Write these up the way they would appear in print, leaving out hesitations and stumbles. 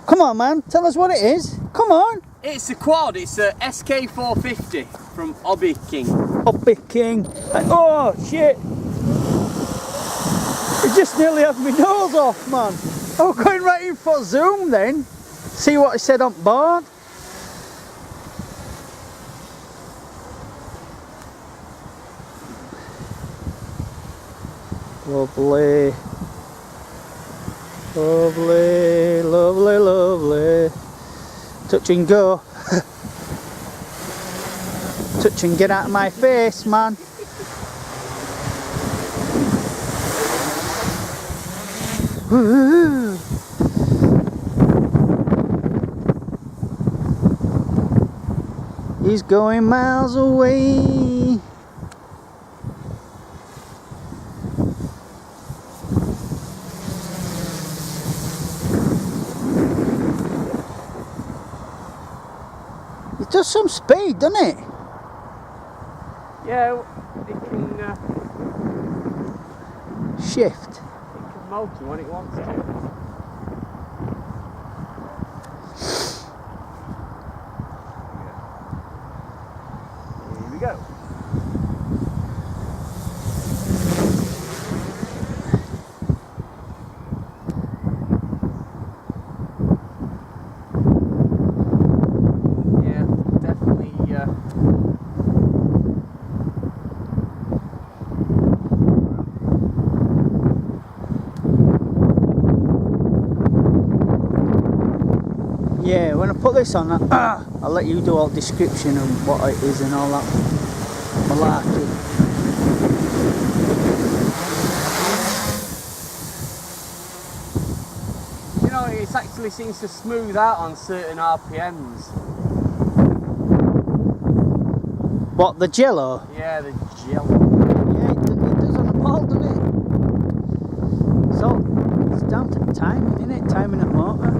Come on, man, tell us what it is. Come on. It's a Qaud, it's a SK450 from Hobby King. Hobby King. Oh, shit. It just nearly had my nose off, man. I'm going right in for zoom then. See what it said on board. Lovely. Lovely, lovely, lovely. Touch and go. Touch and get out of my face, man. Woo-hoo. He's going miles away. It does some speed, doesn't it? Yeah, it can Shift. it can motor when it wants to. Here we go. Yeah, definitely. Yeah, when I put this on, I'll let you do all the description and what it is and all that malarkey. You know, it actually seems to smooth out on certain RPMs. What, the jello? Yeah, the gel. Yeah, it does on the ball, doesn't it? So, it's down to timing, isn't it? Timing of motor.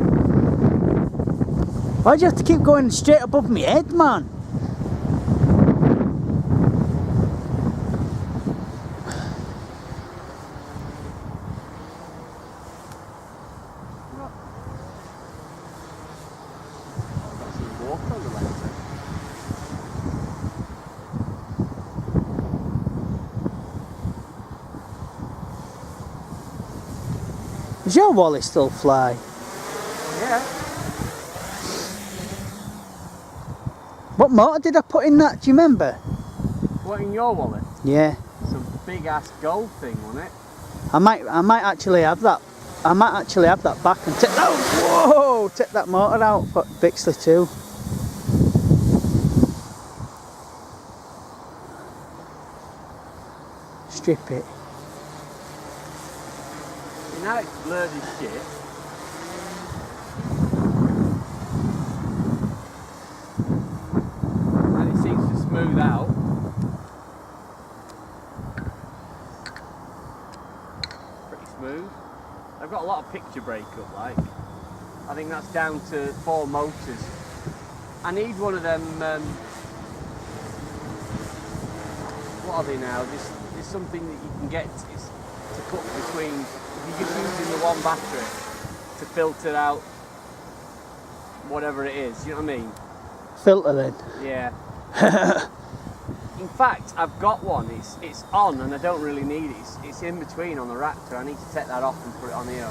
Why'd you have to keep going straight above my head, man? Does your wallet still fly? Yeah. What motor did I put in that? Do you remember? What, in your wallet? Yeah. Some big ass gold thing, wasn't it? I might actually have that. I might actually have that back and take that. Whoa! Take that motor out for Bixley too. Strip it. Now it's blurred as shit. And it seems to smooth out. Pretty smooth. I've got a lot of picture breakup, like. I think that's down to 4 motors. I need one of them, what are they now? There's something that you can get to put between, if you're just using the one battery to filter out whatever it is, you know what I mean? Filter then. Yeah. In fact, I've got one, it's on and I don't really need it, it's in between on the Raptor. I need to take that off and put it on here.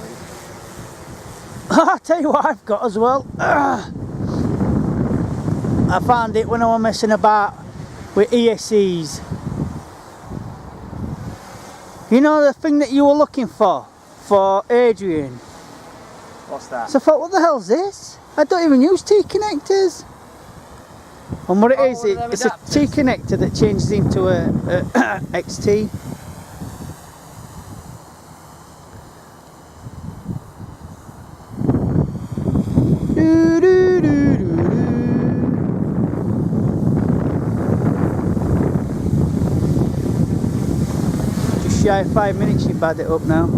I'll tell you what I've got as well. I found it when I was messing about with ESCs. You know the thing that you were looking for Adrian? What's that? So I thought, what the hell's this? I don't even use T-connectors. And what it is, it's a T-connector that changes into a XT. Do, do, do, do, do. Just shy of 5 minutes you've had it up now.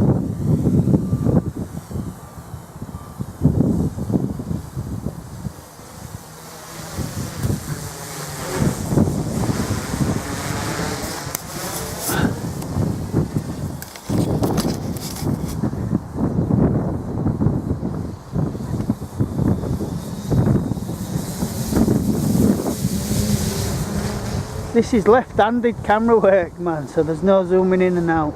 This is left-handed camera work, man, so there's no zooming in and out.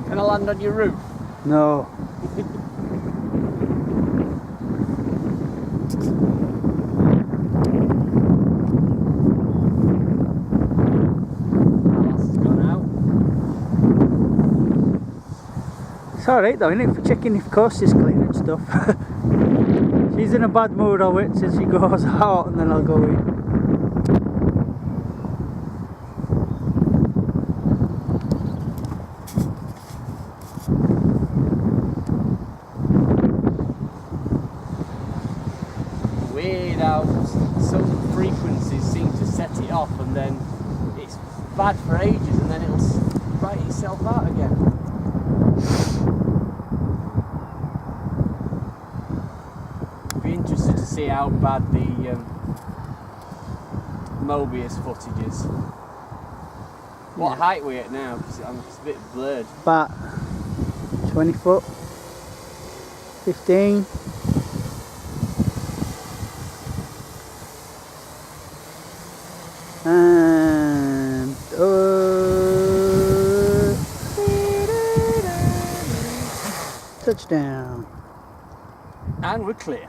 Can I land on your roof? No. It's alright though, innit, for checking if coast is clean and stuff. She's in a bad mood, I'll wait till she goes out and then I'll go in. Weird how some frequencies seem to set it off and then it's bad for ages and then it'll right itself out again. Be interested to see how bad the Mobius footage is. What height we at now? Because it's a bit blurred. About 20 foot, 15. And touchdown. And we're clear.